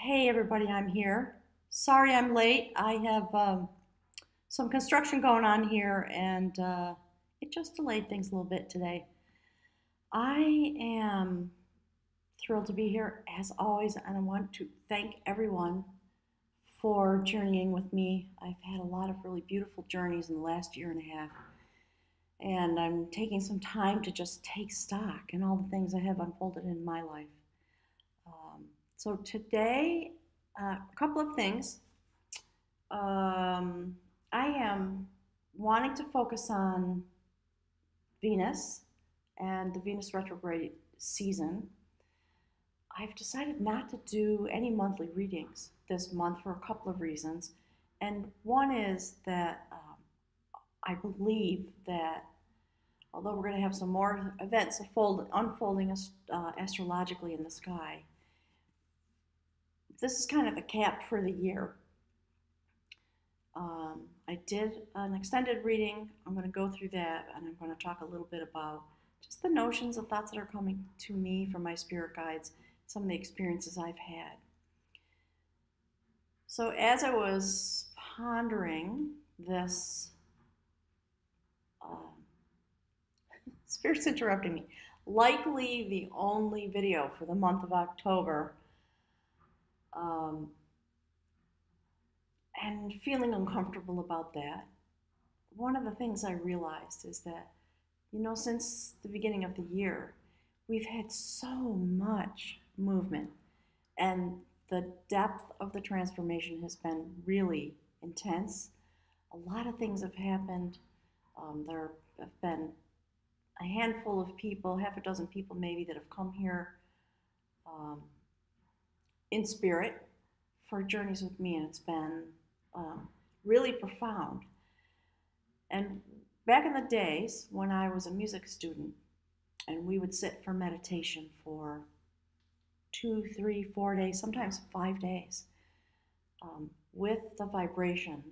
Hey everybody, I'm here. Sorry I'm late. I have some construction going on here and it just delayed things a little bit today. I am thrilled to be here as always, and I want to thank everyone for journeying with me. I've had a lot of really beautiful journeys in the last year and a half, and I'm taking some time to just take stock in all the things that have unfolded in my life. Um, so today, a couple of things. Um, I am wanting to focus on Venus and the Venus retrograde season. I've decided not to do any monthly readings this month for a couple of reasons. And one is that I believe that although we're going to have some more events unfolding astrologically in the sky, this is kind of the cap for the year. I did an extended reading. I'm going to go through that, and I'm going to talk a little bit about just the notions and thoughts that are coming to me from my spirit guides, some of the experiences I've had. So as I was pondering this, uh, spirit's interrupting me, likely the only video for the month of October, um, and feeling uncomfortable about that, one of the things I realized is that, since the beginning of the year, we've had so much movement, and the depth of the transformation has been really intense. A lot of things have happened. There have been a handful of people, half a dozen people maybe, that have come here um, in spirit for journeys with me, and it's been really profound. And back in the days when I was a music student, and we would sit for meditation for 2, 3, 4 days, sometimes 5 days, with the vibration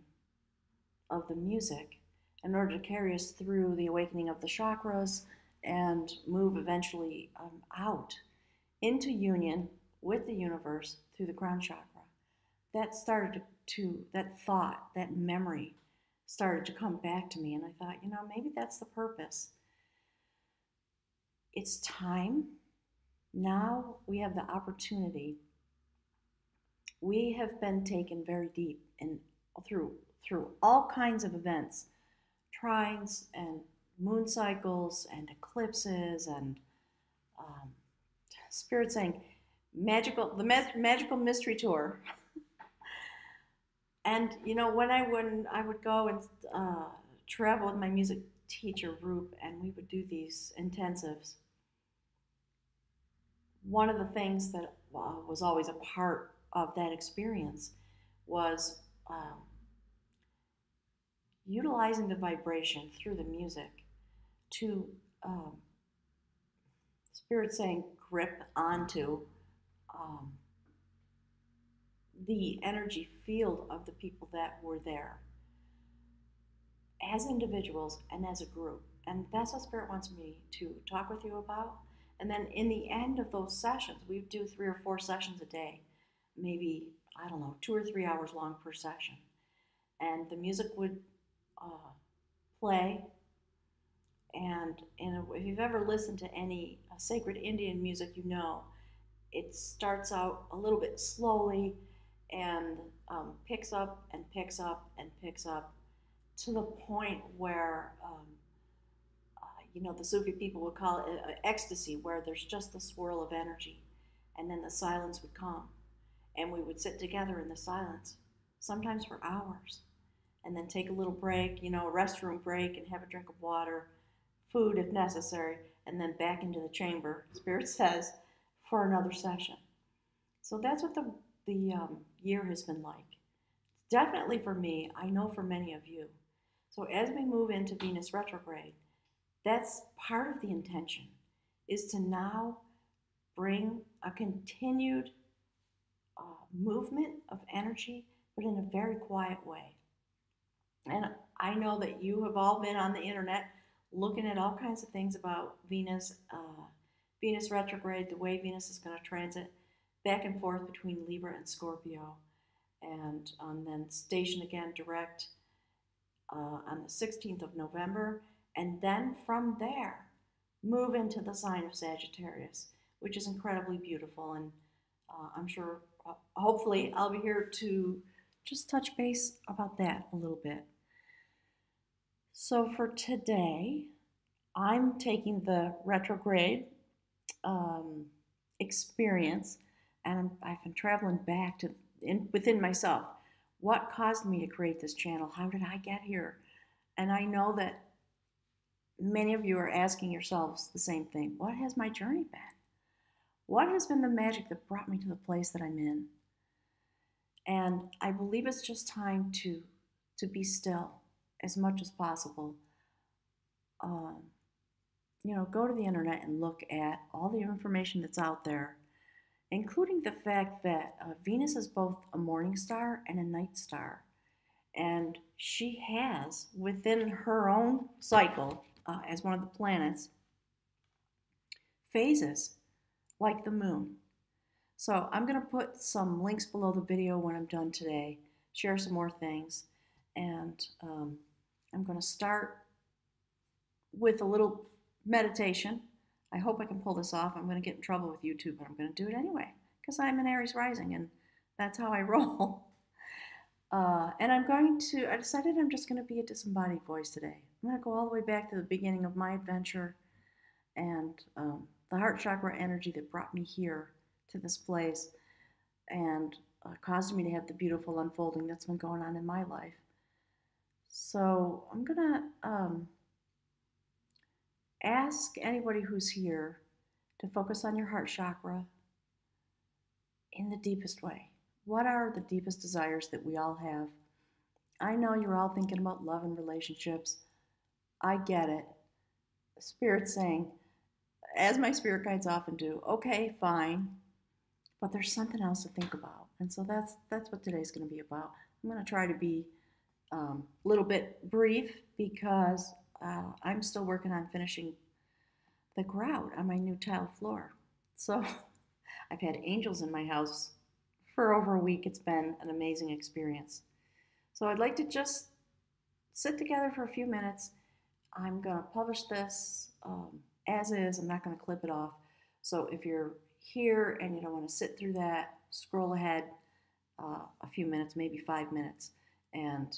of the music in order to carry us through the awakening of the chakras and move eventually out into union with the universe through the crown chakra. That thought, that memory started to come back to me, and I thought, maybe that's the purpose. It's time. Now we have the opportunity. We have been taken very deep and through all kinds of events, trines and moon cycles and eclipses and spirit saying magical mystery tour. And when I would go and travel with my music teacher Roop, and we would do these intensives, one of the things that was always a part of that experience was utilizing the vibration through the music to, spirit saying, grip onto um, the energy field of the people that were there as individuals and as a group. And that's what Spirit wants me to talk with you about. And then in the end of those sessions, we do 3 or 4 sessions a day, maybe, I don't know, 2 or 3 hours long per session. And the music would play. And if you've ever listened to any sacred Indian music, it starts out a little bit slowly and picks up and picks up and picks up to the point where, the Sufi people would call it ecstasy, where there's just the swirl of energy. And then the silence would come. And we would sit together in the silence, sometimes for hours, and then take a little break, a restroom break, and have a drink of water, food if necessary, and then back into the chamber, Spirit says, for another session. So that's what the year has been like. Definitely for me, I know for many of you. So as we move into Venus retrograde, that's part of the intention, is to now bring a continued movement of energy, but in a very quiet way. And I know that you have all been on the internet looking at all kinds of things about Venus retrograde, the way Venus is going to transit. back and forth between Libra and Scorpio, and then station again direct on the 16th of November, and then from there move into the sign of Sagittarius, which is incredibly beautiful. And I'm sure, hopefully, I'll be here to just touch base about that a little bit. So for today, I'm taking the retrograde experience, and I've been traveling back to within myself. What caused me to create this channel? How did I get here? And I know that many of you are asking yourselves the same thing. What has my journey been? What has been the magic that brought me to the place that I'm in? And I believe it's just time to be still as much as possible. Go to the internet and look at all the information that's out there, including the fact that Venus is both a morning star and a night star. And she has, within her own cycle, as one of the planets, phases like the moon. So I'm going to put some links below the video when I'm done today, share some more things, and I'm going to start with a little meditation. I hope I can pull this off. I'm going to get in trouble with YouTube, but I'm going to do it anyway because I'm an Aries rising, and that's how I roll. And I decided I'm just going to be a disembodied voice today. I'm going to go all the way back to the beginning of my adventure and the heart chakra energy that brought me here to this place and caused me to have the beautiful unfolding that's been going on in my life. So I'm going to ask anybody who's here to focus on your heart chakra in the deepest way. What are the deepest desires that we all have? I know you're all thinking about love and relationships. I get it. Spirit's saying, as my spirit guides often do, okay, fine, but there's something else to think about. And so that's what today's going to be about. I'm going to try to be a little bit brief because I'm still working on finishing the grout on my new tile floor. So I've had angels in my house for over a week. It's been an amazing experience. So I'd like to just sit together for a few minutes. I'm going to publish this as is. I'm not going to clip it off. So if you're here and you don't want to sit through that, scroll ahead a few minutes, maybe 5 minutes, and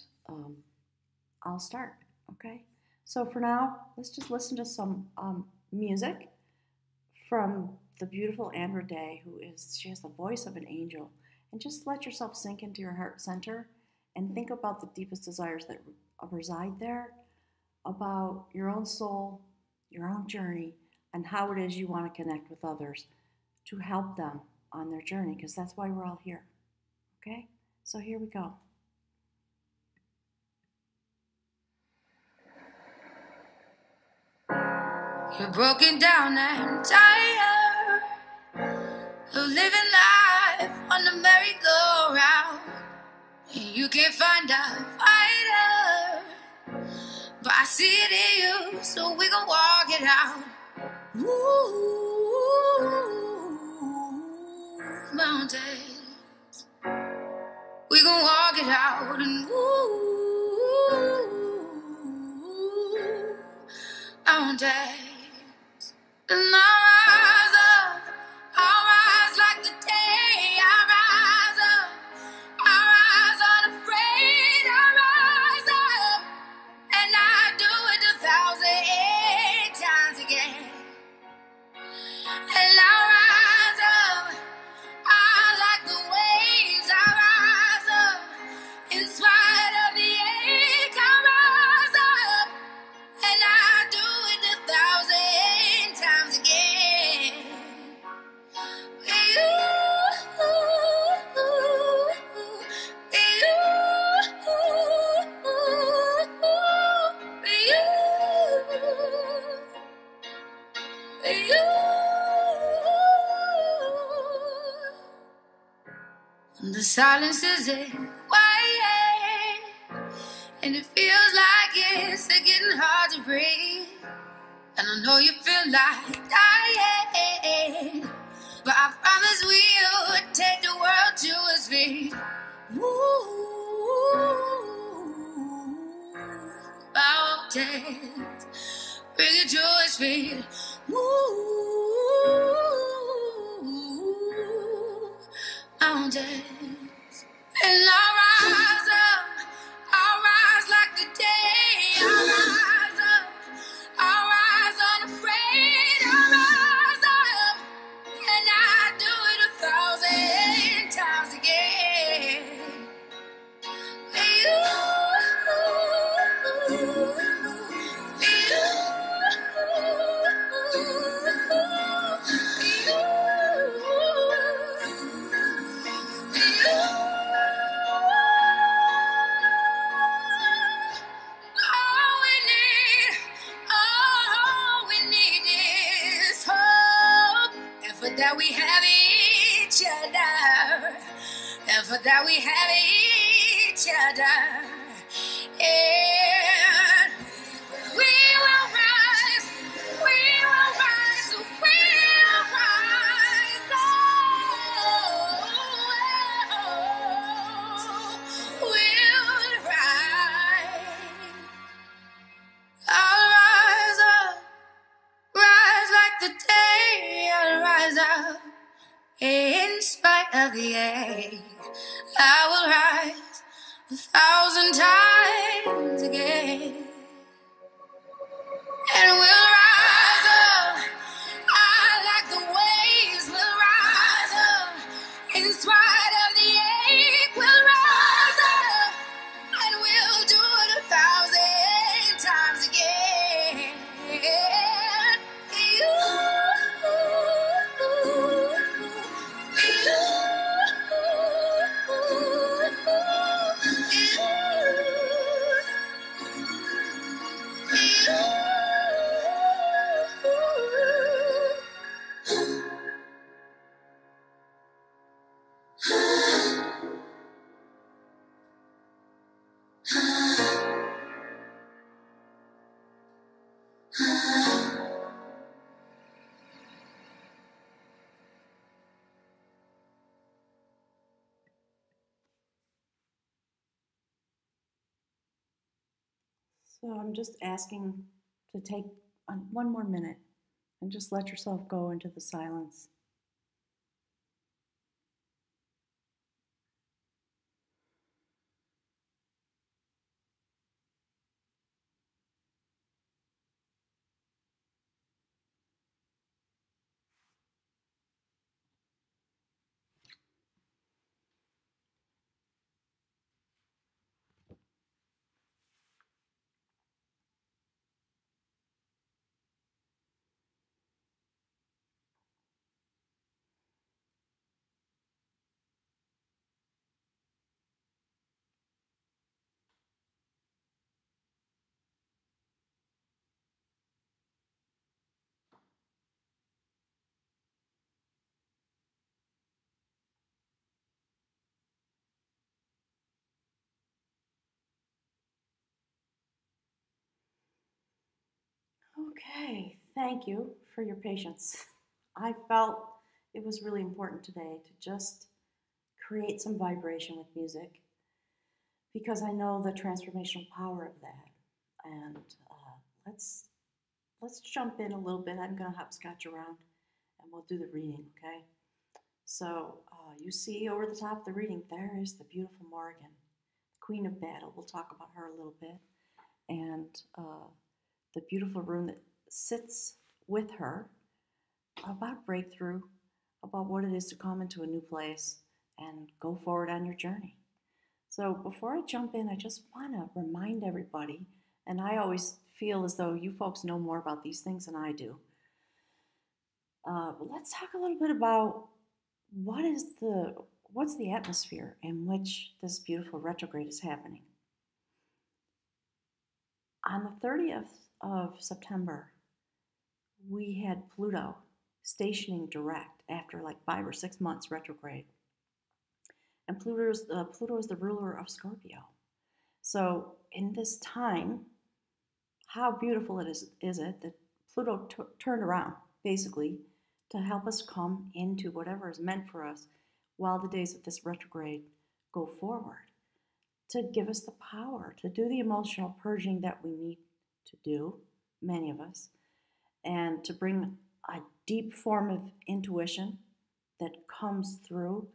I'll start, okay? So for now, let's just listen to some music from the beautiful Andra Day, she has the voice of an angel. And just let yourself sink into your heart center and think about the deepest desires that reside there, about your own soul, your own journey, and how it is you want to connect with others to help them on their journey, because that's why we're all here. Okay? So here we go. You're broken down and tired of living life on the merry-go-round. You can't find a fighter, but I see it in you, so we gon' walk it out. Ooh, mountains, we gon' walk it out. And ooh, mountains, and I'll rise like the day. I rise up, I rise unafraid. I rise up, and I do it 1,008 times again. And I rise up, I like the waves. I rise up, in spite of the ache. I rise up, and I do it 1,008 times again. The silence isn't quiet, and it feels like it's getting hard to breathe. And I know you feel like dying, but I promise we'll feet. Move mountains. Bring it to his feet. Move mountains. And I'll rise up. I'll rise like the day. I'll rise up. I'll rise unafraid. I'll rise up. And I do it 1,000 times again. All we need is hope. And for that we have each other. And for that we have each other. And we will rise. We will rise. We will rise. Oh, we'll rise. I'll rise up. Rise like the day. I'll rise up. In spite of the ache, I will rise 1,000 times again. And we'll rise up. I like the waves. We'll rise up. In spite of the ache, we'll rise up. And we'll do it 1,000 times again. So I'm just asking to take one more minute and just let yourself go into the silence. Okay, thank you for your patience. I felt it was really important today to just create some vibration with music because I know the transformational power of that. And let's let's jump in a little bit. I'm going to hopscotch around, and we'll do the reading. Okay. So you see over the top of the reading, there is the beautiful Morrigan, Queen of Battle. We'll talk about her a little bit, and the beautiful rune that sits with her about breakthrough, about what it is to come into a new place and go forward on your journey. So before I jump in, I just want to remind everybody, and I always feel as though you folks know more about these things than I do. Let's talk a little bit about what's the atmosphere in which this beautiful retrograde is happening. On the 30th of September, we had Pluto stationing direct after like 5 or 6 months retrograde. And Pluto is the ruler of Scorpio. So in this time, how beautiful is it that Pluto turned around, basically, to help us come into whatever is meant for us while the days of this retrograde go forward, to give us the power to do the emotional purging that we need to do, many of us, and to bring a deep form of intuition that comes through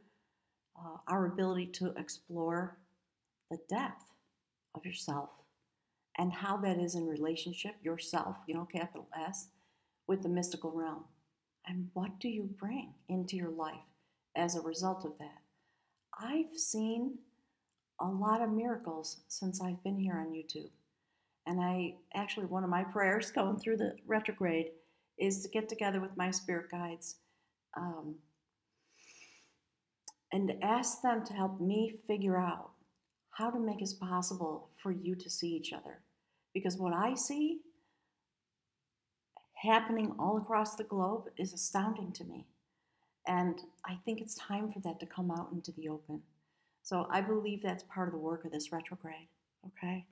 our ability to explore the depth of yourself and how that is in relationship, yourself, capital S, with the mystical realm. And what do you bring into your life as a result of that? I've seen a lot of miracles since I've been here on YouTube. And one of my prayers going through the retrograde is to get together with my spirit guides and ask them to help me figure out how to make it possible for you to see each other. Because what I see happening all across the globe is astounding to me. And I think it's time for that to come out into the open. So I believe that's part of the work of this retrograde, okay?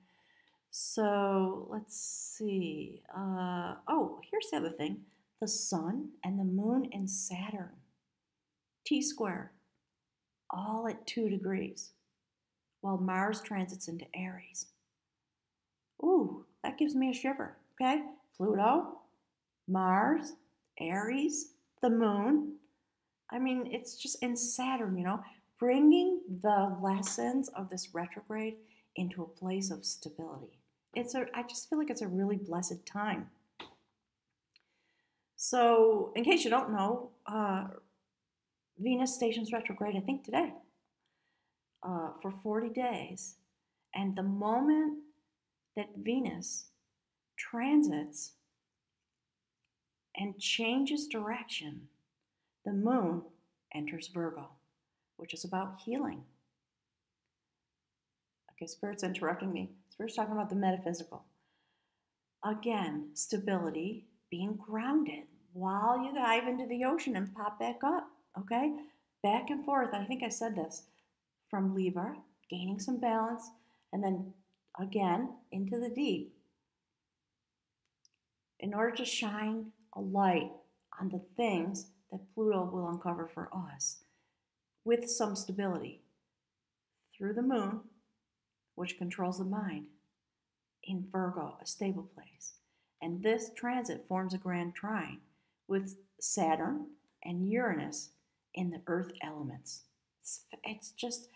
So let's see. Here's the other thing. The sun and the moon and Saturn, T-square, all at 2 degrees, while Mars transits into Aries. Ooh, that gives me a shiver, okay? Pluto, Mars, Aries, the moon. I mean, it's just in Saturn, bringing the lessons of this retrograde into a place of stability. I just feel like it's a really blessed time. So, in case you don't know, Venus stations retrograde, I think today, for 40 days. And the moment that Venus transits and changes direction, the moon enters Virgo, which is about healing. Okay, Spirit's interrupting me. Spirit's talking about the metaphysical. Again, stability, being grounded while you dive into the ocean and pop back up, okay? Back and forth. I think I said this. From Libra, gaining some balance, and then again into the deep. In order to shine a light on the things that Pluto will uncover for us with some stability through the moon, which controls the mind, in Virgo, a stable place. And this transit forms a grand trine with Saturn and Uranus in the earth elements. It's just,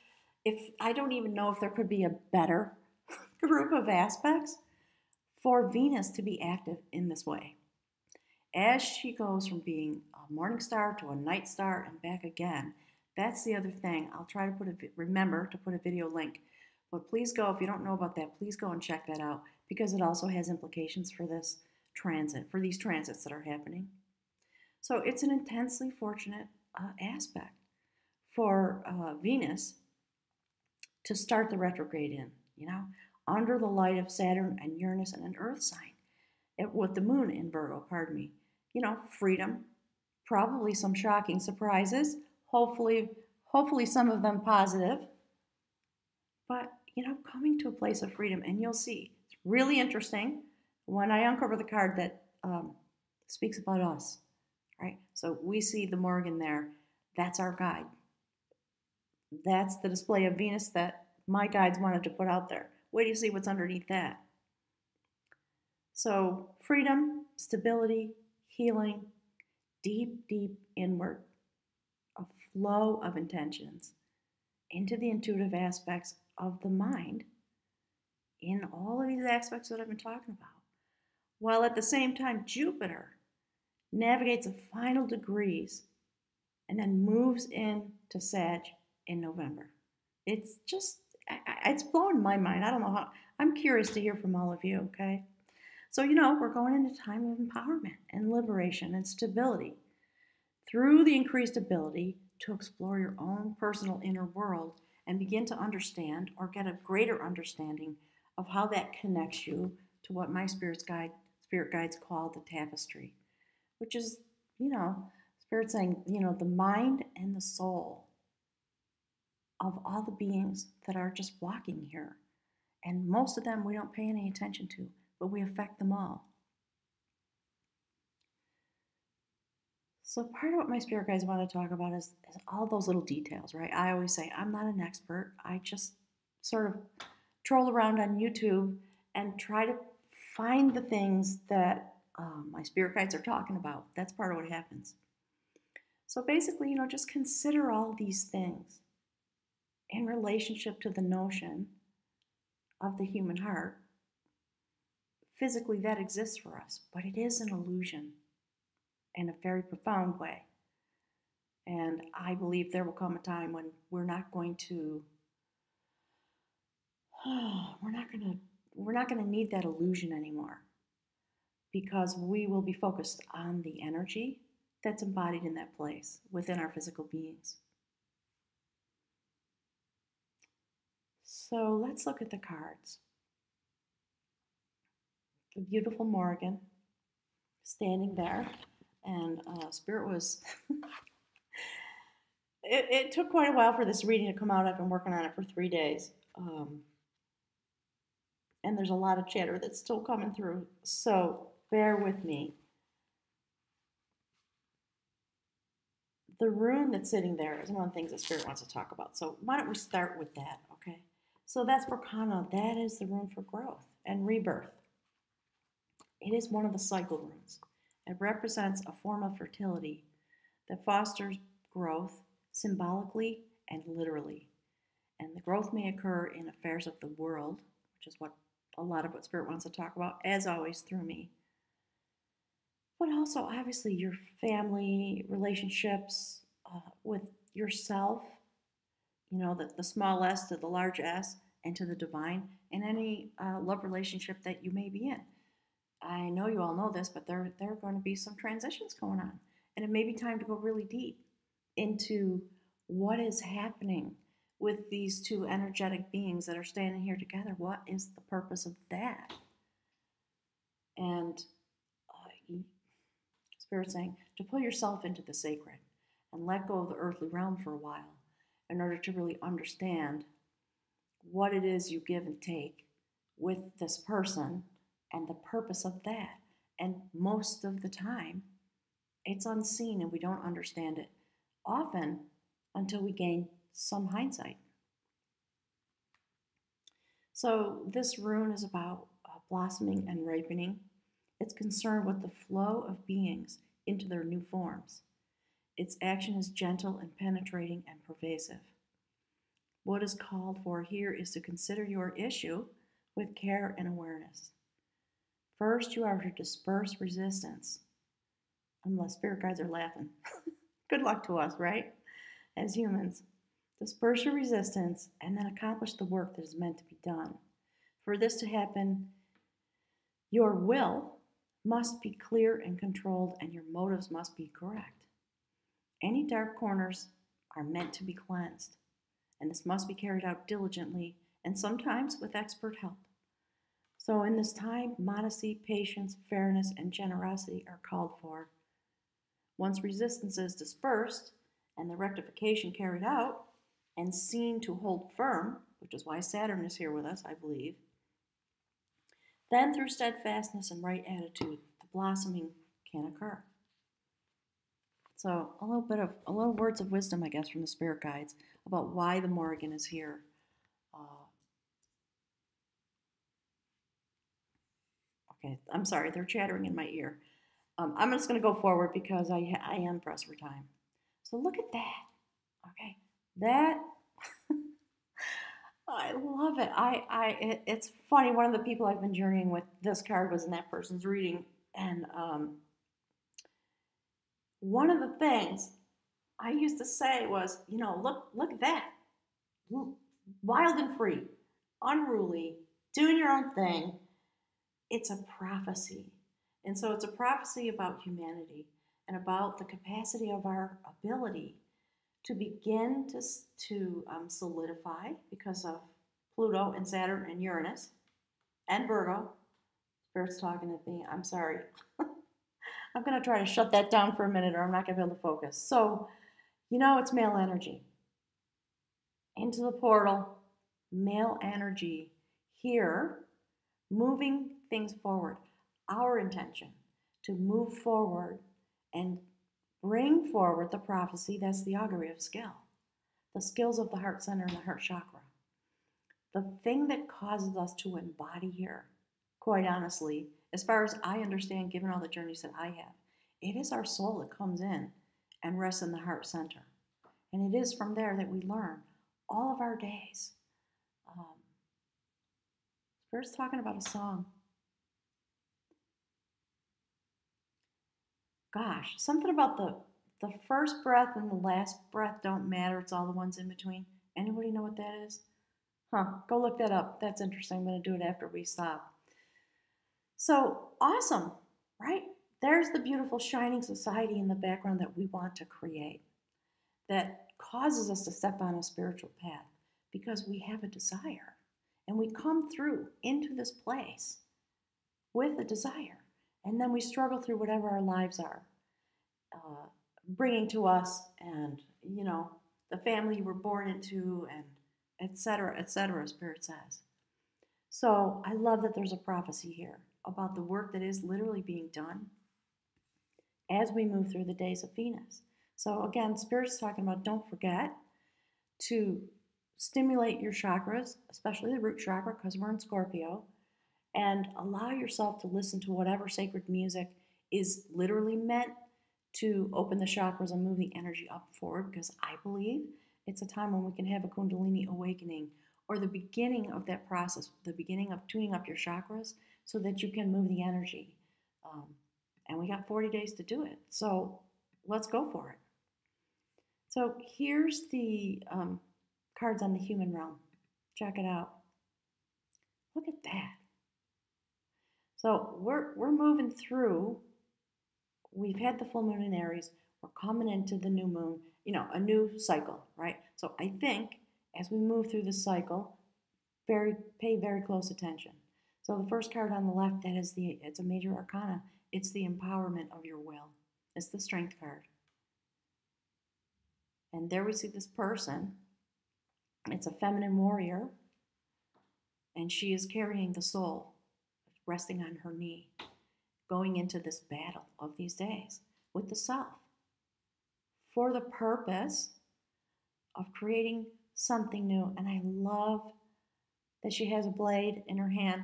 I don't even know if there could be a better group of aspects for Venus to be active in this way. As she goes from being a morning star to a night star and back again, that's the other thing. I'll try to remember to put a video link. But please go, if you don't know about that, please go and check that out, because it also has implications for this transit, for these transits that are happening. So it's an intensely fortunate aspect for Venus to start the retrograde in, under the light of Saturn and Uranus and an earth sign, with the moon in Virgo, freedom, probably some shocking surprises, hopefully some of them positive, but, coming to a place of freedom. And you'll see, it's really interesting when I uncover the card that speaks about us, right? So we see the Morgan there. That's our guide. That's the display of Venus that my guides wanted to put out there. Wait till you see what's underneath that. So freedom, stability, healing, deep, deep inward, a flow of intentions into the intuitive aspects of the mind in all of these aspects that I've been talking about. While at the same time, Jupiter navigates the final degrees and then moves into Sag in November. It's just, it's blowing my mind. I don't know how, I'm curious to hear from all of you, okay? So, we're going into a time of empowerment and liberation and stability through the increased ability to explore your own personal inner world and begin to understand or get a greater understanding of how that connects you to what my spirit guides call the Tapestry, which is, Spirit saying, the mind and the soul of all the beings that are just walking here. And most of them we don't pay any attention to, but we affect them all. So part of what my spirit guides want to talk about is all those little details, right? I always say I'm not an expert. I just sort of troll around on YouTube and try to find the things that my spirit guides are talking about. That's part of what happens. So basically, just consider all these things in relationship to the notion of the human heart. Physically, that exists for us, but it is an illusion in a very profound way. And I believe there will come a time when we're not going to need that illusion anymore, because we will be focused on the energy that's embodied in that place within our physical beings. So let's look at the cards. The beautiful Morgan standing there, and Spirit was it took quite a while for this reading to come out. I've been working on it for 3 days. And there's a lot of chatter that's still coming through, so bear with me. The rune that's sitting there is one of the things that Spirit wants to talk about. So why don't we start with that, okay? So that's Berkana. That is the rune for growth and rebirth. It is one of the cycle runes. It represents a form of fertility that fosters growth symbolically and literally. And the growth may occur in affairs of the world, which is a lot of what Spirit wants to talk about, as always, through me. But also, obviously, your family, relationships with yourself, the small s to the large S, and to the divine, and any love relationship that you may be in. I know you all know this, but there are going to be some transitions going on. And it may be time to go really deep into what is happening with these two energetic beings that are standing here together. What is the purpose of that? And Spirit's saying to pull yourself into the sacred and let go of the earthly realm for a while in order to really understand what it is you give and take with this person and the purpose of that. And most of the time, it's unseen and we don't understand it, often until we gain some hindsight. So this rune is about blossoming and ripening. It's concerned with the flow of beings into their new forms. Its action is gentle and penetrating and pervasive. What is called for here is to consider your issue with care and awareness. First, you are to disperse resistance. Unless spirit guides are laughing. Good luck to us, right? As humans. Disperse your resistance and then accomplish the work that is meant to be done. For this to happen, your will must be clear and controlled, and your motives must be correct. Any dark corners are meant to be cleansed, and this must be carried out diligently and sometimes with expert help. So in this time, modesty, patience, fairness, and generosity are called for. Once resistance is dispersed and the rectification carried out and seen to hold firm, which is why Saturn is here with us, I believe, then through steadfastness and right attitude, the blossoming can occur. So a little words of wisdom, I guess, from the spirit guides about why the Morrigan is here. Okay, I'm sorry, they're chattering in my ear. I'm just going to go forward because I am pressed for time. So look at that. Okay, that I love it. It's funny. One of the people I've been journeying with, this card was in that person's reading, and one of the things I used to say was, look at that, wild and free, unruly, doing your own thing. It's a prophecy, and so it's a prophecy about humanity and about the capacity of our ability to begin to solidify because of Pluto and Saturn and Uranus and Virgo. Spirit's talking at me. I'm sorry. I'm going to try to shut that down for a minute or I'm not going to be able to focus. So, it's male energy. Into the portal, male energy here, moving things forward. Our intention to move forward and bring forward the prophecy. That's the augury of skill, the skills of the heart center and the heart chakra. The thing that causes us to embody here, quite honestly, as far as I understand, given all the journeys that I have, it is our soul that comes in and rests in the heart center. And it is from there that we learn all of our days. Spirit's talking about a song. Gosh, something about the first breath and the last breath don't matter. It's all the ones in between. Anybody know what that is? Huh, go look that up. That's interesting. I'm going to do it after we stop. So awesome, right? There's the beautiful shining society in the background that we want to create, that causes us to step on a spiritual path because we have a desire. And we come through into this place with a desire. And then we struggle through whatever our lives are bringing to us, and, you know, the family you were born into, and etc., etc., Spirit says. So I love that there's a prophecy here about the work that is literally being done as we move through the days of Venus. So again, Spirit's talking about don't forget to stimulate your chakras, especially the root chakra, because we're in Scorpio, and allow yourself to listen to whatever sacred music is literally meant to open the chakras and move the energy up forward, because I believe it's a time when we can have a Kundalini awakening, or the beginning of that process, the beginning of tuning up your chakras so that you can move the energy. And we got 40 days to do it. So let's go for it. So here's the cards on the human realm. Check it out. Look at that. So we're moving through. We've had the full moon in Aries. We're coming into the new moon, you know, a new cycle, right? So I think as we move through this cycle, pay very close attention. So the first card on the left, it's a major arcana. It's the empowerment of your will. It's the strength card. And there we see this person. It's a feminine warrior, and she is carrying the soul, resting on her knee, going into this battle of these days with the self for the purpose of creating something new. And I love that she has a blade in her hand,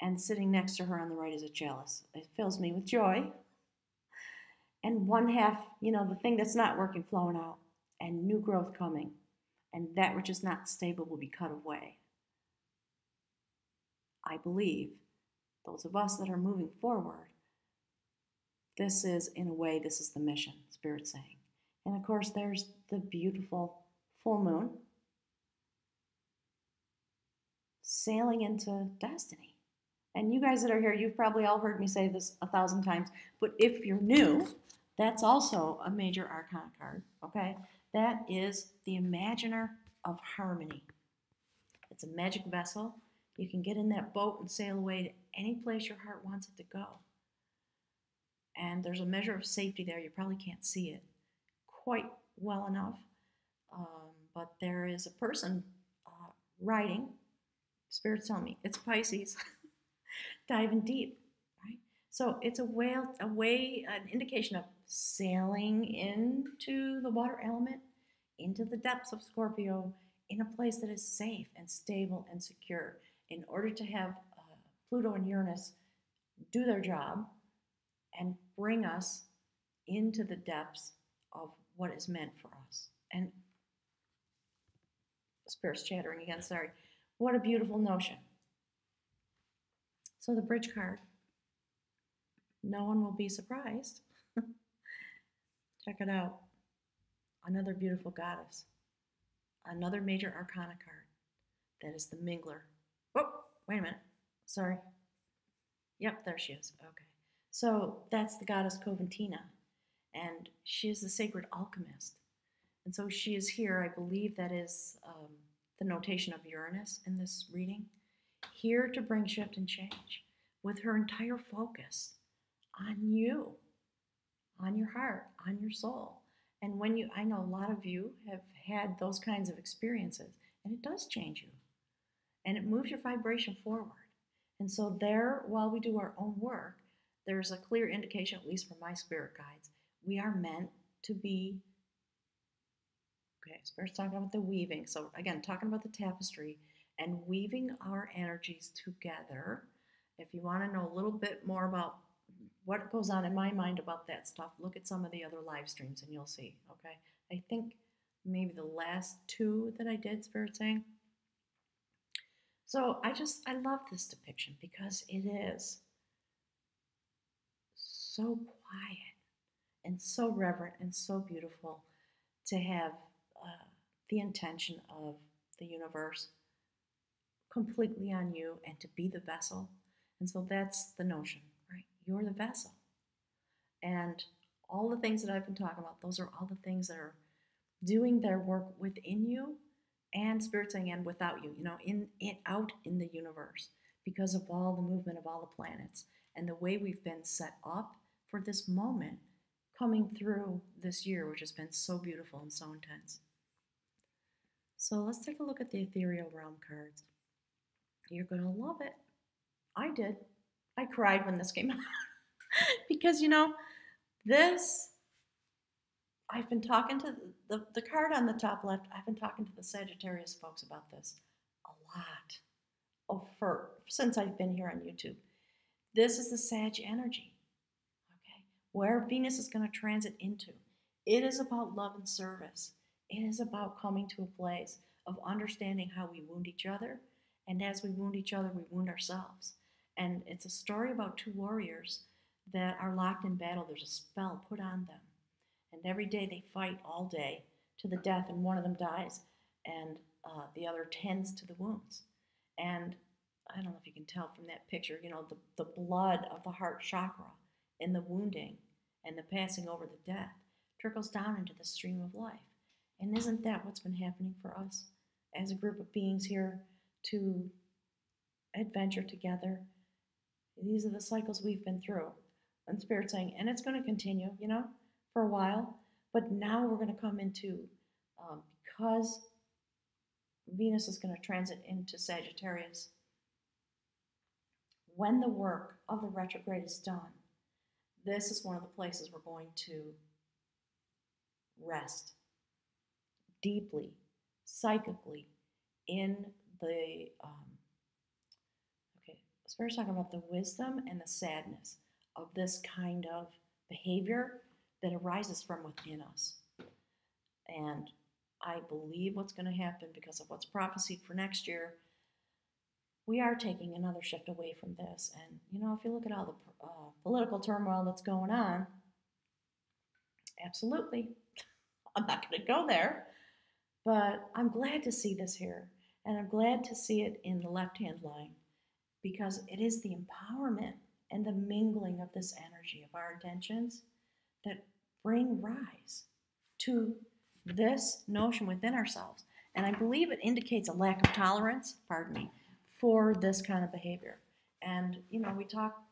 and sitting next to her on the right is a chalice. It fills me with joy. And one half, you know, the thing that's not working flowing out, and new growth coming. And that which is not stable will be cut away. I believe those of us that are moving forward, this is, in a way, this is the mission, Spirit's saying. And of course, there's the beautiful full moon sailing into destiny. And you guys that are here, you've probably all heard me say this 1,000 times, but if you're new, that's also a major arcana card, okay? That is the Imaginer of Harmony. It's a magic vessel. You can get in that boat and sail away to any place your heart wants it to go. And there's a measure of safety there. You probably can't see it quite well enough, but there is a person riding. Spirit's telling me it's Pisces, diving deep, right? So it's an indication of sailing into the water element, into the depths of Scorpio, in a place that is safe and stable and secure, in order to have Pluto and Uranus do their job and bring us into the depths of what is meant for us. And Spirit's chattering again, sorry. What a beautiful notion. So the bridge card, no one will be surprised. Check it out. Another beautiful goddess. Another major arcana card. That is the Mingler. Oh, wait a minute. Sorry. Yep, there she is. Okay. So that's the goddess Coventina. And she is the sacred alchemist. And so she is here. I believe that is the notation of Uranus in this reading. Here to bring shift and change with her entire focus on you, on your heart, on your soul. And I know a lot of you have had those kinds of experiences, and it does change you. And it moves your vibration forward. And so there, while we do our own work, there's a clear indication, at least from my spirit guides, we are meant to be, okay, Spirit's talking about the weaving. So again, talking about the tapestry and weaving our energies together. If you want to know a little bit more about what goes on in my mind about that stuff, look at some of the other live streams and you'll see, okay? I think maybe the last two that I did, Spirit saying. So I love this depiction because it is so quiet and so reverent and so beautiful to have the intention of the universe completely on you and to be the vessel. And so that's the notion, right? You're the vessel. And all the things that I've been talking about, those are all the things that are doing their work within you and Spirit saying and without you, out in the universe because of all the movement of all the planets and the way we've been set up for this moment coming through this year, which has been so beautiful and so intense. So let's take a look at the ethereal realm cards. You're going to love it. I did. I cried when this came out because, this, I've been talking to the card on the top left, I've been talking to the Sagittarius folks about this a lot since I've been here on YouTube. This is the Sag energy, okay? Where Venus is going to transit into. It is about love and service. It is about coming to a place of understanding how we wound each other. And as we wound each other, we wound ourselves. And it's a story about two warriors that are locked in battle. There's a spell put on them. And every day they fight all day to the death, and one of them dies, and the other tends to the wounds. And I don't know if you can tell from that picture, the blood of the heart chakra and the wounding and the passing over the death trickles down into the stream of life. And isn't that what's been happening for us as a group of beings here to adventure together? These are the cycles we've been through. And Spirit's saying, and it's going to continue, for a while. But now we're going to come into, because Venus is going to transit into Sagittarius, when the work of the retrograde is done, this is one of the places we're going to rest deeply, psychically, in the, Spirit's talking about the wisdom and the sadness of this kind of behavior that arises from within us. And I believe what's going to happen because of what's prophesied for next year, we are taking another shift away from this. And, if you look at all the political turmoil that's going on, absolutely, I'm not going to go there, but I'm glad to see this here. And I'm glad to see it in the left-hand line because it is the empowerment and the mingling of this energy of our intentions that bring rise to this notion within ourselves. And I believe it indicates a lack of tolerance, for this kind of behavior. And, we talk,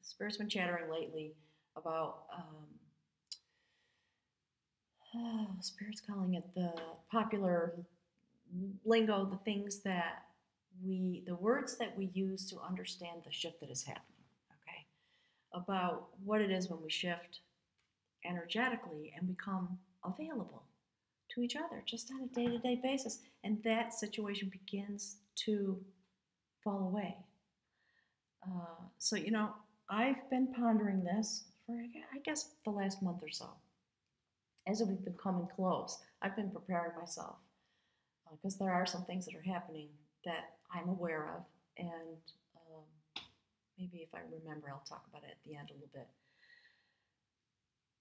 Spirit's been chattering lately about, Spirit's calling it the popular lingo, the things that the words that we use to understand the shift that is happening, okay? About what it is when we shift energetically and become available to each other just on a day-to-day basis. And that situation begins to fall away. So, I've been pondering this for, I guess, the last month or so. As we've been coming close, I've been preparing myself because there are some things that are happening that I'm aware of. And maybe if I remember, I'll talk about it at the end a little bit.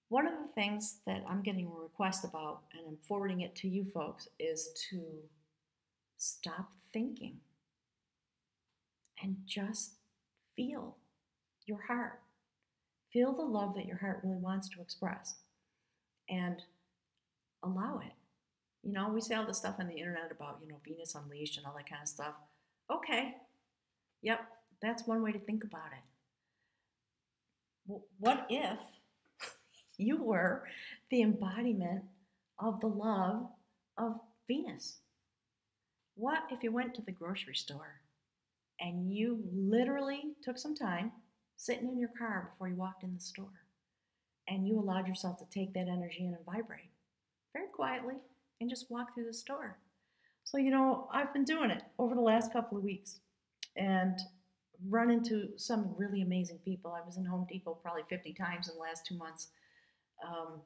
One of the things that I'm getting a request about, and I'm forwarding it to you folks, is to stop thinking and just feel your heart. Feel the love that your heart really wants to express and allow it. We see all this stuff on the internet about, Venus unleashed and all that kind of stuff. Okay, yep, that's one way to think about it. Well, what if you were the embodiment of the love of Venus? What if you went to the grocery store and you literally took some time sitting in your car before you walked in the store and you allowed yourself to take that energy in and vibrate very quietly and just walk through the store. So, I've been doing it over the last couple of weeks and run into some really amazing people. I was in Home Depot probably 50 times in the last 2 months. Um,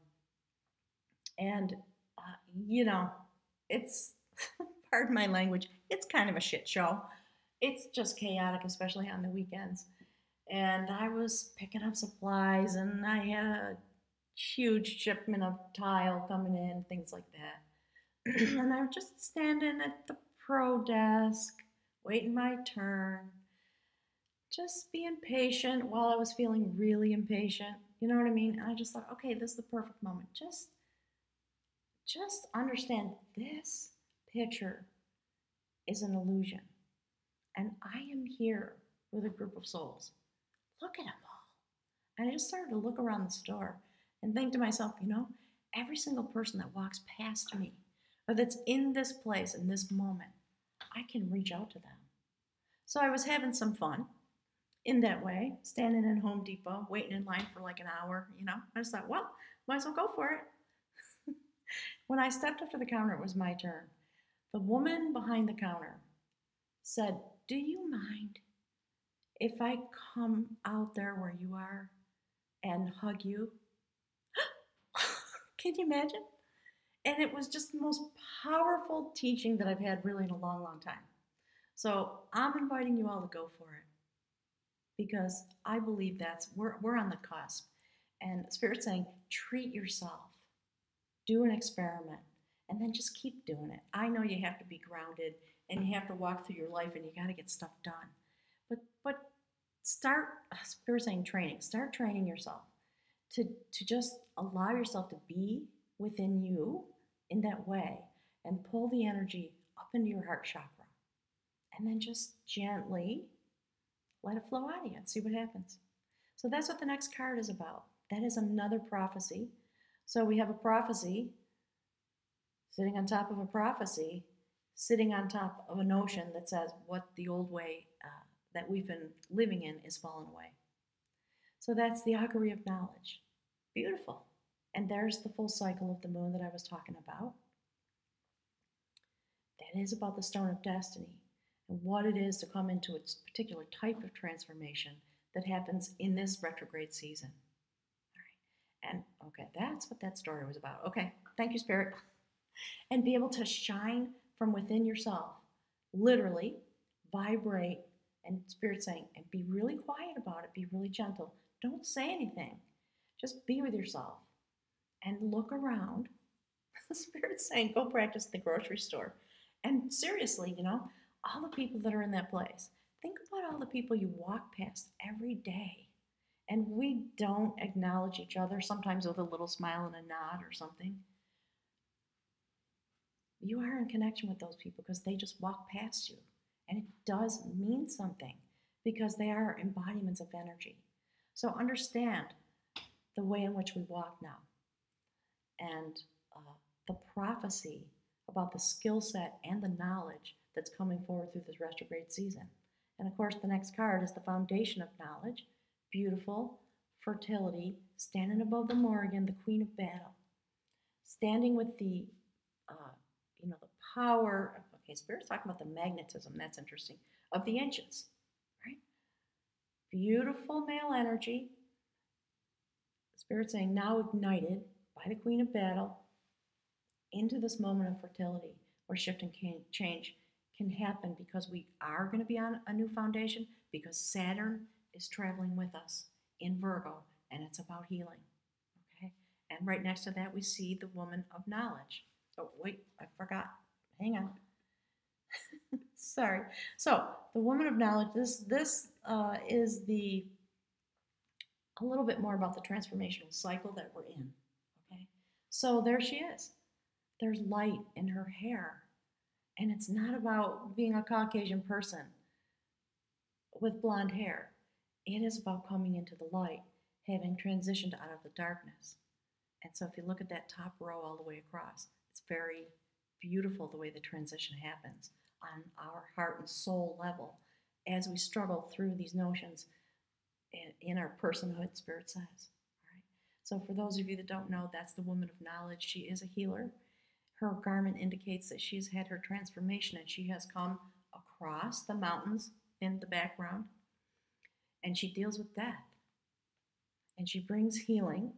and, uh, you know, it's, pardon my language, it's kind of a shit show. It's just chaotic, especially on the weekends. And I was picking up supplies, and I had a huge shipment of tile coming in, things like that. And I was just standing at the pro desk, waiting my turn, just being patient while I was feeling really impatient. You know what I mean? And I just thought, okay, this is the perfect moment. Just understand this picture is an illusion. And I am here with a group of souls. Look at them all. And I just started to look around the store and think to myself, every single person that walks past me or that's in this place in this moment, I can reach out to them. So I was having some fun in that way, standing in Home Depot, waiting in line for like an hour, I just thought, well, might as well go for it. When I stepped up to the counter, it was my turn. The woman behind the counter said, "Do you mind if I come out there where you are and hug you?" Can you imagine? And it was just the most powerful teaching that I've had really in a long, long time. So I'm inviting you all to go for it because I believe we're on the cusp. And Spirit's saying, treat yourself, do an experiment, and then just keep doing it. I know you have to be grounded and you have to walk through your life and you got to get stuff done. But start, Spirit's saying training, start training yourself to just allow yourself to be within you in that way and pull the energy up into your heart chakra. And then just gently let it flow out of you and see what happens. So that's what the next card is about. That is another prophecy. So we have a prophecy sitting on top of a prophecy, sitting on top of a notion that says what the old way that we've been living in is fallen away. So that's the augury of knowledge. Beautiful. And there's the full cycle of the moon that I was talking about. That is about the stone of destiny and what it is to come into its particular type of transformation that happens in this retrograde season. All right. And okay, that's what that story was about. Okay, thank you, Spirit. And be able to shine from within yourself, literally vibrate, and Spirit saying, and be really quiet about it, be really gentle. Don't say anything. Just be with yourself and look around. The Spirit's saying, go practice in the grocery store. And seriously, all the people that are in that place, think about all the people you walk past every day. And we don't acknowledge each other, sometimes with a little smile and a nod or something. You are in connection with those people because they just walk past you. And it does mean something because they are embodiments of energy. So understand the way in which we walk now. And the prophecy about the skill set and the knowledge that's coming forward through this retrograde season. And of course, the next card is the foundation of knowledge. Beautiful, fertility, standing above the Morrigan, the Queen of Battle. Standing with the the power, okay, Spirit's talking about the magnetism, that's interesting, of the ancients, right? Beautiful male energy. Spirit saying now ignited by the Queen of Battle into this moment of fertility where shift and change can happen because we are going to be on a new foundation because Saturn is traveling with us in Virgo and it's about healing, okay? And right next to that we see the woman of knowledge. Oh, wait, I forgot. Hang on. Sorry. So, the woman of knowledge, this is a little bit more about the transformational cycle that we're in, okay? So, there she is. There's light in her hair. And it's not about being a Caucasian person with blonde hair. It is about coming into the light, having transitioned out of the darkness. And so, if you look at that top row all the way across, it's very beautiful the way the transition happens on our heart and soul level as we struggle through these notions in our personhood, Spirit says. All right? So for those of you that don't know, that's the woman of knowledge. She is a healer. Her garment indicates that she's had her transformation and she has come across the mountains in the background, and she deals with death. And she brings healing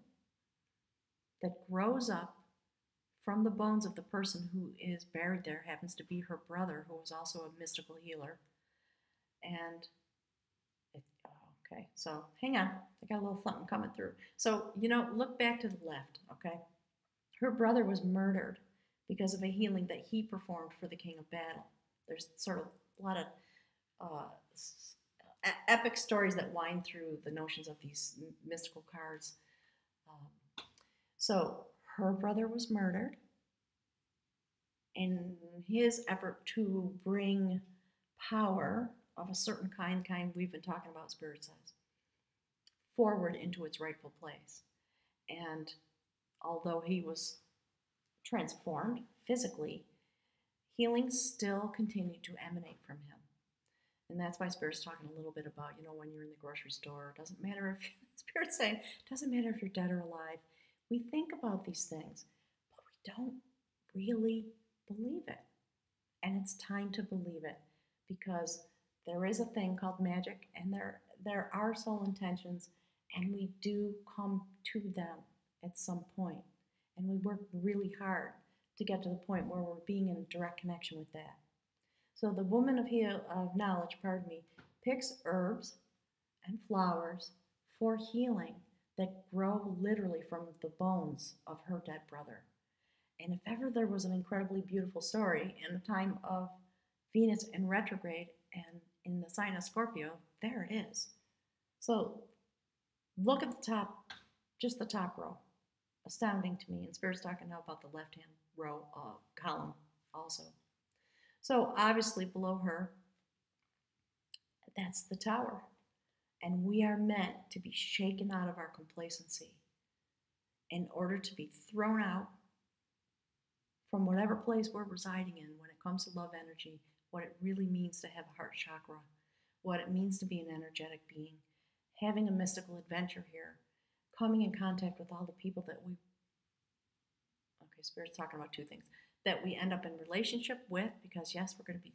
that grows up from the bones of the person who is buried there. Happens to be her brother, who was also a mystical healer. And okay, so hang on, I got a little something coming through. So, look back to the left, okay? Her brother was murdered because of a healing that he performed for the king of battle. There's sort of a lot of epic stories that wind through the notions of these mystical cards. So her brother was murdered in his effort to bring power of a certain kind we've been talking about, Spirit says, forward into its rightful place. And although he was transformed physically, healing still continued to emanate from him. And that's why Spirit's talking a little bit about, when you're in the grocery store, it doesn't matter if, Spirit's saying, it doesn't matter if you're dead or alive. We think about these things, but we don't really believe it. And it's time to believe it, because there is a thing called magic, and there are soul intentions, and we do come to them at some point. And we work really hard to get to the point where we're being in direct connection with that. So the woman of knowledge, picks herbs and flowers for healing that grow literally from the bones of her dead brother. And if ever there was an incredibly beautiful story in the time of Venus in retrograde and in the sign of Scorpio, there it is. So look at the top, just the top row. Astounding to me. And Spirit's talking now about the left-hand row column also. So obviously below her, that's the tower. And we are meant to be shaken out of our complacency in order to be thrown out from whatever place we're residing in when it comes to love energy, what it really means to have a heart chakra, what it means to be an energetic being, having a mystical adventure here, coming in contact with all the people that Spirit's talking about two things, that we end up in relationship with, because yes, we're going to be,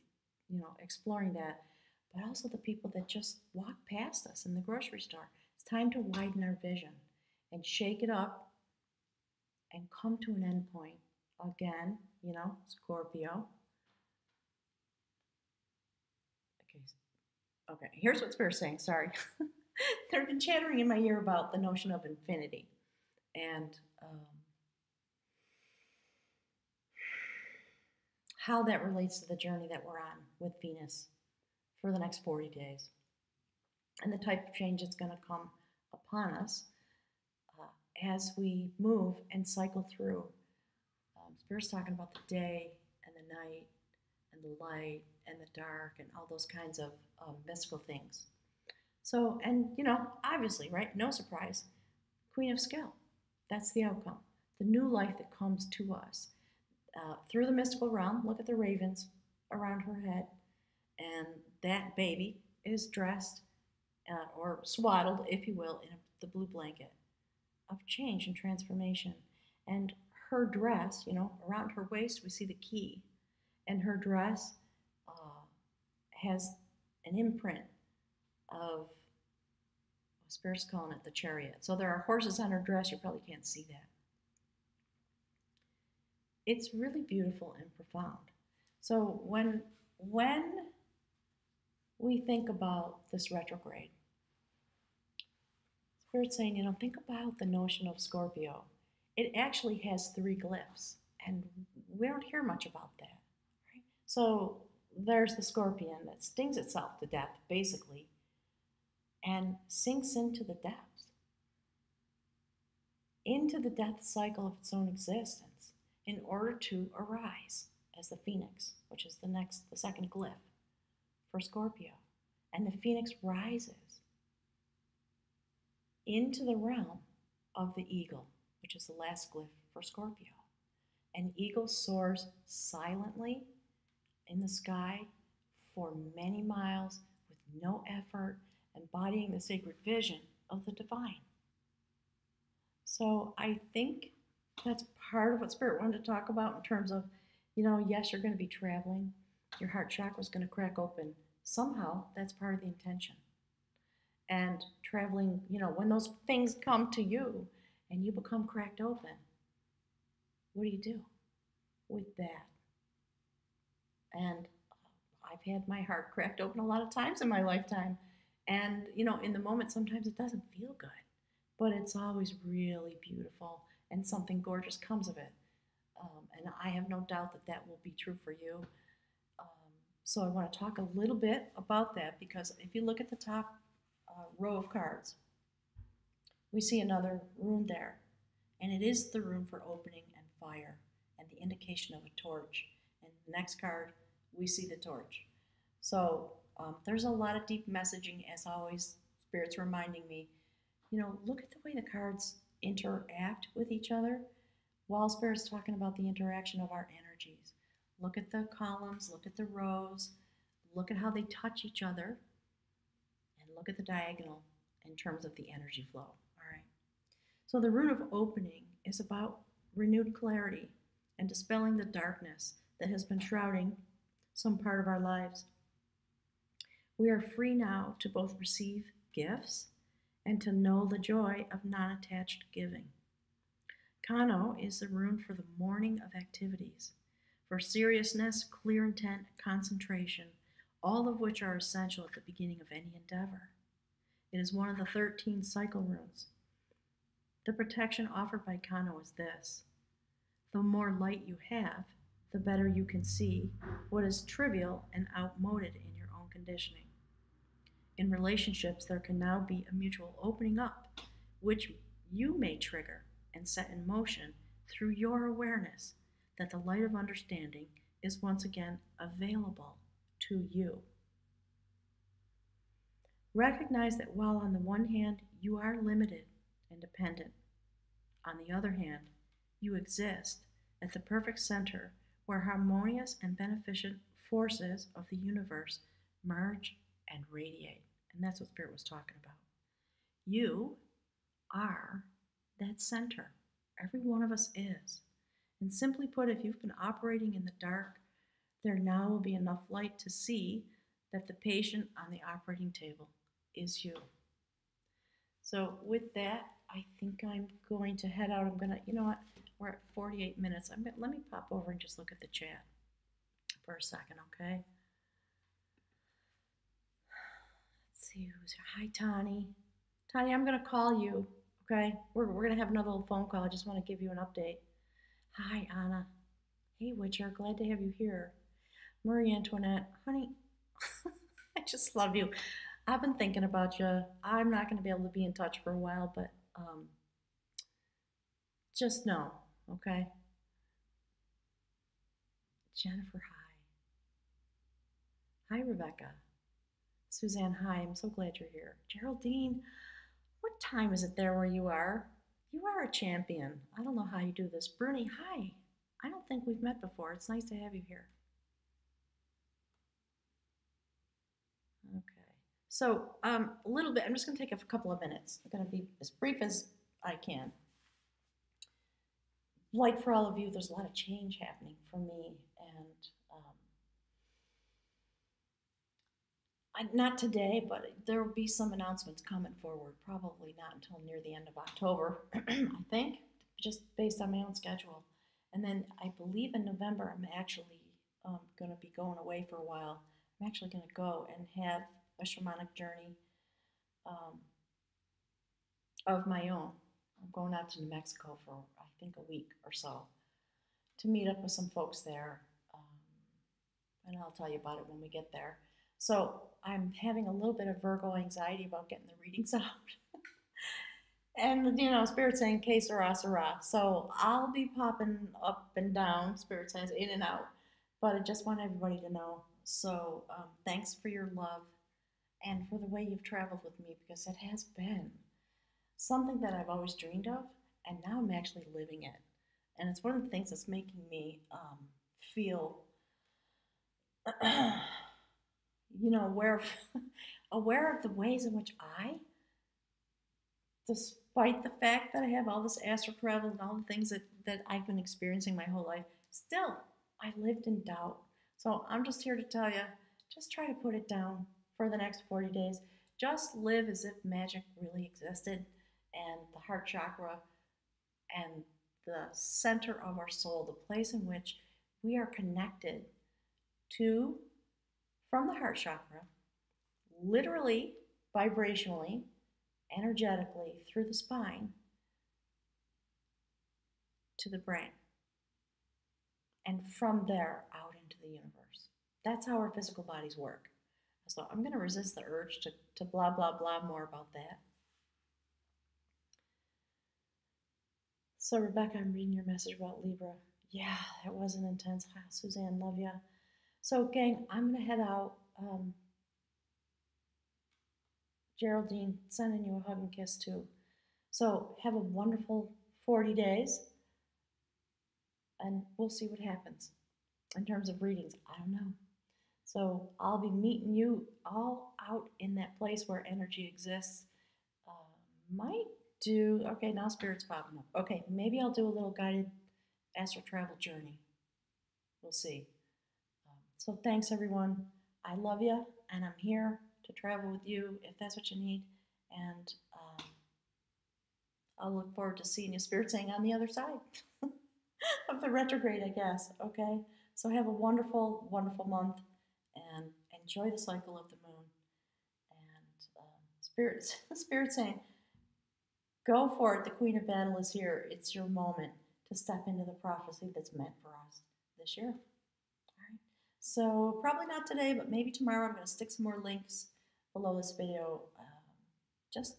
exploring that, but also the people that just walk past us in the grocery store. It's time to widen our vision and shake it up and come to an end point. Again, Scorpio. Okay, here's what Spirit's saying, sorry. They've been chattering in my ear about the notion of infinity. And how that relates to the journey that we're on with Venus for the next 40 days. And the type of change that's going to come upon us as we move and cycle through. Spirit's talking about the day and the night and the light and the dark and all those kinds of mystical things. So, and obviously, right, no surprise, Queen of Skill. That's the outcome. The new life that comes to us. Through the mystical realm, look at the ravens around her head, and that baby is dressed or swaddled, if you will, in the blue blanket of change and transformation. And her dress, around her waist, we see the key, and her dress has an imprint of, Spirit's calling it the chariot. So there are horses on her dress. You probably can't see that. It's really beautiful and profound. So when we think about this retrograde, Spirit's saying, think about the notion of Scorpio. It actually has 3 glyphs, and we don't hear much about that. Right? So there's the scorpion that stings itself to death, basically, and sinks into the depths, into the death cycle of its own existence, in order to arise as the phoenix, which is the second glyph for Scorpio. And the phoenix rises into the realm of the eagle, which is the last glyph for Scorpio. An eagle soars silently in the sky for many miles with no effort, embodying the sacred vision of the divine. So I think that's part of what Spirit wanted to talk about in terms of, you know, yes, you're going to be traveling. Your heart chakra is going to crack open. Somehow, that's part of the intention. And traveling, you know, when those things come to you and you become cracked open, what do you do with that? And I've had my heart cracked open a lot of times in my lifetime. And, you know, in the moment, sometimes it doesn't feel good, but it's always really beautiful and something gorgeous comes of it. And I have no doubt that that will be true for you. Um, so I want to talk a little bit about that because if you look at the top row of cards, we see another rune there. And it is the rune for opening and fire and the indication of a torch. And the next card, we see the torch. So there's a lot of deep messaging, as always. Spirit's reminding me, you know, look at the way the cards interact with each other while Spirit's talking about the interaction of our energies. Look at the columns, look at the rows, look at how they touch each other, and look at the diagonal in terms of the energy flow. All right. So the rune of opening is about renewed clarity and dispelling the darkness that has been shrouding some part of our lives. We are free now to both receive gifts and to know the joy of non-attached giving. Kano is the rune for the morning of activities, for seriousness, clear intent, concentration, all of which are essential at the beginning of any endeavor. It is one of the 13 cycle runes. The protection offered by Kano is this: the more light you have, the better you can see what is trivial and outmoded in your own conditioning. In relationships, there can now be a mutual opening up, which you may trigger and set in motion through your awareness that the light of understanding is once again available to you. Recognize that while on the one hand you are limited and dependent, on the other hand, you exist at the perfect center where harmonious and beneficent forces of the universe merge and radiate. And that's what Spirit was talking about. You are that center. Every one of us is. And simply put, if you've been operating in the dark, there now will be enough light to see that the patient on the operating table is you. So with that, I think I'm going to head out. I'm gonna, you know what? We're at 48 minutes. Let me pop over and just look at the chat for a second, okay? Let's see who's here. Hi, Tani. Tani, I'm gonna call you, okay? We're gonna have another little phone call. I just want to give you an update. Hi, Anna. Hey, Witcher. Glad to have you here. Marie Antoinette, honey, I just love you. I've been thinking about you. I'm not going to be able to be in touch for a while, but just know, okay? Jennifer, hi. Hi, Rebecca. Suzanne, hi. I'm so glad you're here. Geraldine, what time is it there where you are? You are a champion. I don't know how you do this. Bernie, hi. I don't think we've met before. It's nice to have you here. Okay. So a little bit, I'm just going to take a couple of minutes. I'm going to be as brief as I can. Like for all of you, there's a lot of change happening for me, and not today, but there will be some announcements coming forward, probably not until near the end of October, I think, just based on my own schedule. And then I believe in November, I'm actually going to be going away for a while. I'm actually going to go and have a shamanic journey of my own. I'm going out to New Mexico for, I think, a week or so to meet up with some folks there. And I'll tell you about it when we get there. So I'm having a little bit of Virgo anxiety about getting the readings out. And, you know, Spirit saying, que sera, sera. So I'll be popping up and down, Spirit says, in and out. But I just want everybody to know. So thanks for your love and for the way you've traveled with me, because it has been something that I've always dreamed of, and now I'm actually living it. And it's one of the things that's making me feel, you know, aware of the ways in which I despite the fact that I have all this astral travel and all the things that I've been experiencing my whole life, still, I lived in doubt. So I'm just here to tell you, just try to put it down for the next 40 days. Just live as if magic really existed and the heart chakra and the center of our soul, the place in which we are connected to, from the heart chakra, literally, vibrationally, energetically, through the spine to the brain. And from there out into the universe. That's how our physical bodies work. So I'm going to resist the urge to blah, blah, blah more about that. So, Rebecca, I'm reading your message about Libra. Yeah, that was an intense. Hi, Suzanne, love ya. So, gang, I'm going to head out. Geraldine, sending you a hug and kiss too. So, have a wonderful 40 days, and we'll see what happens in terms of readings. I don't know. So, I'll be meeting you all out in that place where energy exists. Might do, okay, now Spirit's popping up. Okay, maybe I'll do a little guided astral travel journey. We'll see. So thanks, everyone. I love you, and I'm here to travel with you if that's what you need. And I'll look forward to seeing you, Spirit saying, on the other side of the retrograde, I guess. Okay? So have a wonderful, wonderful month, and enjoy the cycle of the moon. And Spirit saying, go for it. The Queen of Battle is here. It's your moment to step into the prophecy that's meant for us this year. All right. So probably not today, but maybe tomorrow. I'm going to stick some more links below this video, just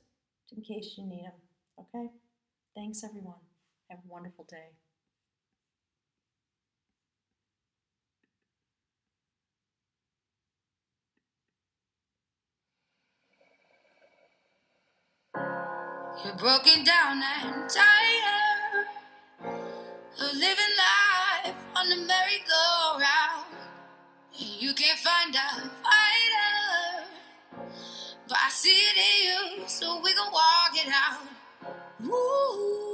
in case you need them. Okay? Thanks, everyone. Have a wonderful day. You're broken down and tired of living life on the merry-go-round. You can't find a fighter, but I see it in you, so we gon' walk it out. Ooh.